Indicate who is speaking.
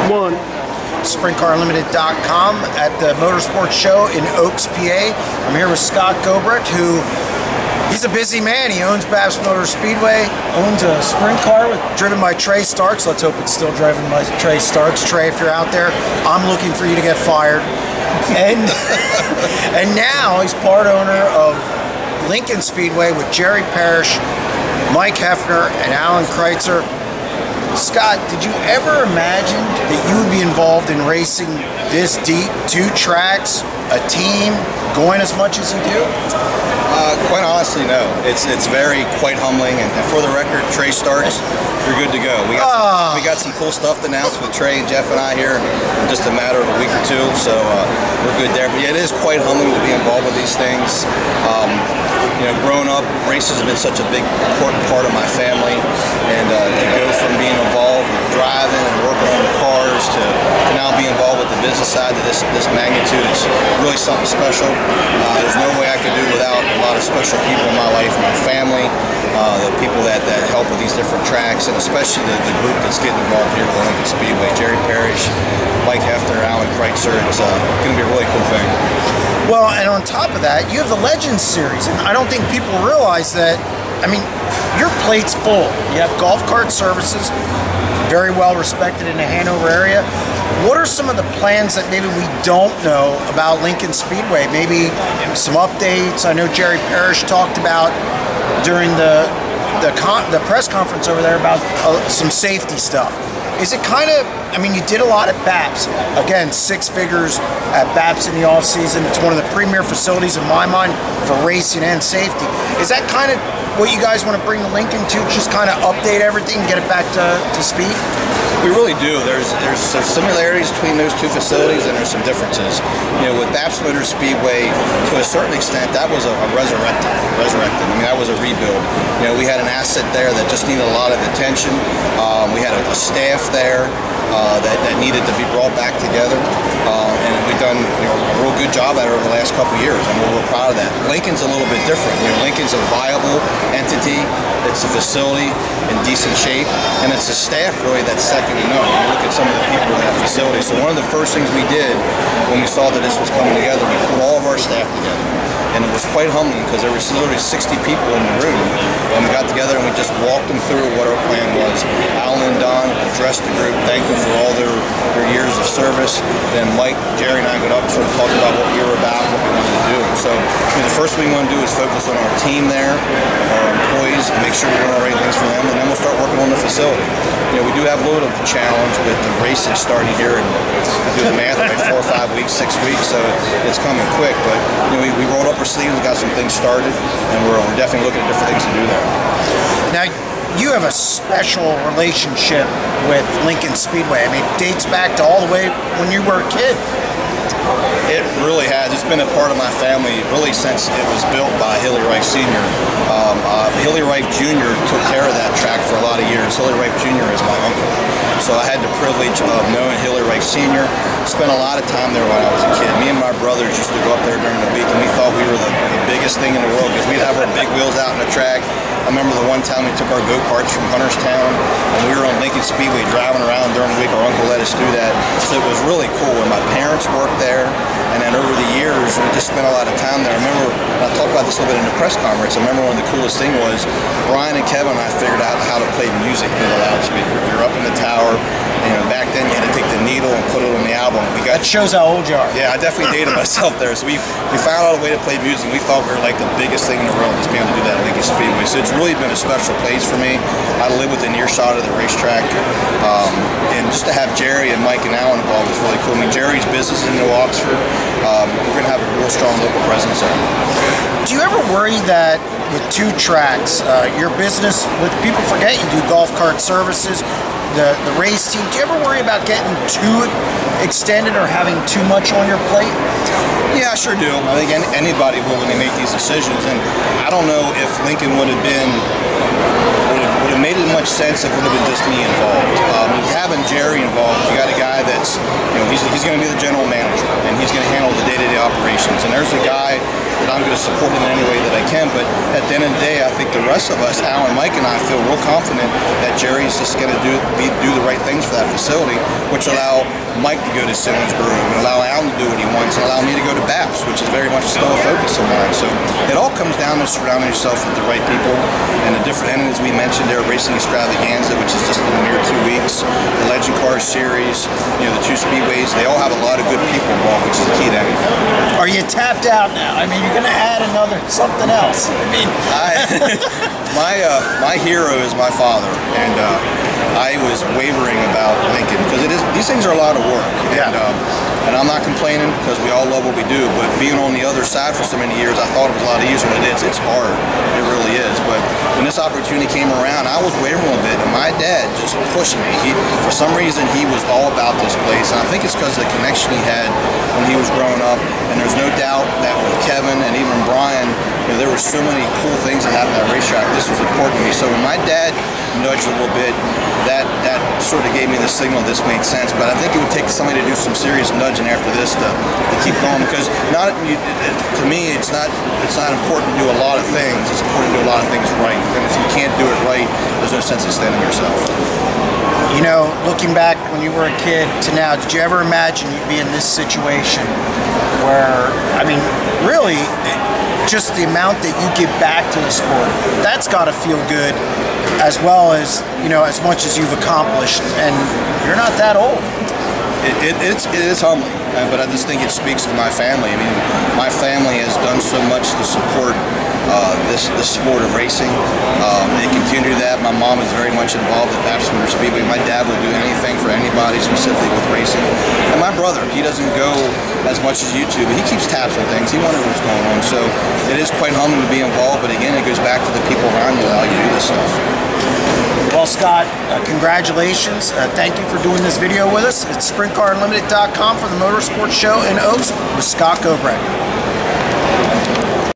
Speaker 1: One.
Speaker 2: SprintCarLimited.com at the Motorsports Show in Oaks, PA. I'm here with Scott Gobrecht, who he's a busy man. He owns Babs Motor Speedway, owns a sprint car driven by Trey Starks. Let's hope it's still driven by Trey Starks. Trey, if you're out there, I'm looking for you to get fired. And and now he's part owner of Lincoln Speedway with Jerry Parrish, Mike Hefner, and Alan Kreitzer. Scott, did you ever imagine that you would be involved in racing this deep? 2 tracks, a team, going as much as you do?
Speaker 3: Quite honestly, no. It's quite humbling. And for the record, Trey Starks, you're good to go. We got some cool stuff to announce with Trey and Jeff and I here in just a matter of a week or two. So we're good there. But yeah, it is quite humbling to be involved with these things. You know, growing up, races have been such a big, important part of my family, and to go from being involved with driving and working on the cars to now be involved with the business side to this magnitude, it's really something special. There's no way I could do without a lot of special people in my life, my family, the people that help with these different tracks, and especially the group that's getting involved here at Lincoln Speedway. Jerry Parrish, Mike Hefner, Alan Kreitzer. It's going to be a really cool thing.
Speaker 2: Well, and on top of that, you have the Legends Series, and I don't think people realize that. I mean, your plate's full. You have golf cart services, very well respected in the Hanover area. What are some of the plans that maybe we don't know about Lincoln Speedway? Maybe some updates. I know Jerry Parrish talked about during the press conference over there about some safety stuff. Is it kind of, I mean, you did a lot at BAPS. Again, 6 figures at BAPS in the off season. It's one of the premier facilities in my mind for racing and safety. Is that kind of what you guys want to bring Lincoln to? Just kind of update everything, get it back to speed?
Speaker 3: We really do. There's some similarities between those 2 facilities, and there's some differences. You know, with Babs Motor Speedway, to a certain extent, that was a resurrected. I mean, that was a rebuild. You know, we had an asset there that just needed a lot of attention. We had a staff there that needed to be brought back together, and we've done a real good job at it over the last couple of years, and we're real proud of that. Lincoln's a little bit different. You know, Lincoln's a viable entity. It's a facility in decent shape, and it's a staff really that's second to none. You look at some of the people in that facility. So one of the first things we did when we saw that this was coming together, we put all of our staff together. And it was quite humbling because there was literally 60 people in the room, and we got together and we just walked them through what our plan was. Alan and Don addressed the group, thanked them for all their years of service. Then Mike, Jerry, and I got up and sort of talked about what we were about, what we wanted to do. So the first thing we want to do is focus on our team there, our employees, and make sure we're doing the right things for them, and then we'll start working on the facility. You know, we do have a little bit of a challenge with the racing starting here, and do the math, like 4 or 5 weeks, 6 weeks, so it's coming quick. But you know, we rolled up our sleeves and got some things started, and we're definitely looking at different things to do there.
Speaker 2: Now, you have a special relationship with Lincoln Speedway. I mean, it dates back to all the way when you were a kid.
Speaker 3: It really has. It's been a part of my family really since it was built by Hilly Reif Sr. Hilly Reif Jr. took care of that track for a lot of years. Hilly Reif Jr. is my uncle. So I had the privilege of knowing Hilly Reif Sr. Spent a lot of time there when I was a kid. Me and my brothers used to go up there during the week, and we thought we were the biggest thing in the world because we'd have our big wheels out on the track. I remember the one time we took our go-karts from Hunterstown, and we were on Lincoln Speedway driving around during the week. Our uncle let us do that. So it was really cool. And my parents worked there, and then over the years, we just spent a lot of time there. I remember, and I talked about this a little bit in the press conference, I remember one of the coolest things was Brian and Kevin and I figured out how to play music through the loudspeaker. We were up in the tower, and back then you had to take the needle and put it on the album.
Speaker 2: That shows how old you are.
Speaker 3: Yeah, I definitely dated myself there. So we found out a way to play music. We thought we were like the biggest thing in the world, just being able to do that at Lincoln Speedway. So it's really been a special place for me. I live within earshot of the racetrack, and just to have Jerry and Mike and Alan involved is really cool. I mean, Jerry's business is in New Oxford. We're going to have a real strong local presence there.
Speaker 2: Do you ever worry that with 2 tracks, your business, what people forget, you do golf cart services, the race team, do you ever worry about getting too extended or having too much on your plate?
Speaker 3: Yeah, I sure do. I think anybody will when they make these decisions, and I don't know if Lincoln would have made it much sense if it would have been just me involved. Having Jerry involved, you got a guy that's, he's going to be the general manager, and he's going to handle the day-to-day operations. And there's a guy that I'm going to support him in any way that I can. But at the end of the day, I think the rest of us, Alan, Mike, and I feel real confident that Jerry's just going to do the right things for that facility, which allow Mike to go to Simmons Groove and allow Alan to do what he wants and allow me to go to BAPS, which is very much still a focus of mine. So it all comes down to surrounding yourself with the right people and the different entities we mentioned there, Racing Extravaganza, which is just in a mere 2 weeks, the Legend Car Series, the 2 speedways, they all have a lot of good people involved, which is the key to anything.
Speaker 2: Are you tapped out now? I mean, you're going to add another something else. I mean,
Speaker 3: my hero is my father, and I was wavering about Lincoln because these things are a lot of work.
Speaker 2: Yeah.
Speaker 3: And I'm not complaining because we all love what we do, but being on the other side for so many years, I thought it was a lot easier than it is. It's hard. It really is. But when this opportunity came around, I was wavering a little bit, and my dad just pushed me. For some reason, he was all about this place, and I think it's because of the connection he had when he was growing up. And there's no doubt that with Kevin and even Brian, there were so many cool things that happened at that racetrack. This was important to me. So when my dad nudged a little bit, that sort of gave me the signal this made sense. But I think it would take somebody to do some serious nudging after this to keep going, because to me it's not important to do a lot of things. It's important to do a lot of things right. And if you can't do it right, there's no sense in standing yourself.
Speaker 2: Looking back when you were a kid to now, did you ever imagine you'd be in this situation where, I mean, really, just the amount that you give back to the sport, that's got to feel good, as well as, as much as you've accomplished, and you're not that old.
Speaker 3: It is humbling, but I just think it speaks to my family. I mean, my family has done so much to support this sport of racing. They continue that. My mom is very much involved at Lincoln Speedway. My dad will do anything for anybody, specifically with racing. And my brother, he doesn't go as much as you two, but he keeps tabs on things. He wonders what's going on. So it is quite humbling to be involved, but again, it goes back to the people around you that allow you to do this stuff.
Speaker 2: Well, Scott, congratulations. Thank you for doing this video with us. It's SprintCarUnlimited.com for the Motorsports Show in Oaks with Scott Gobrecht.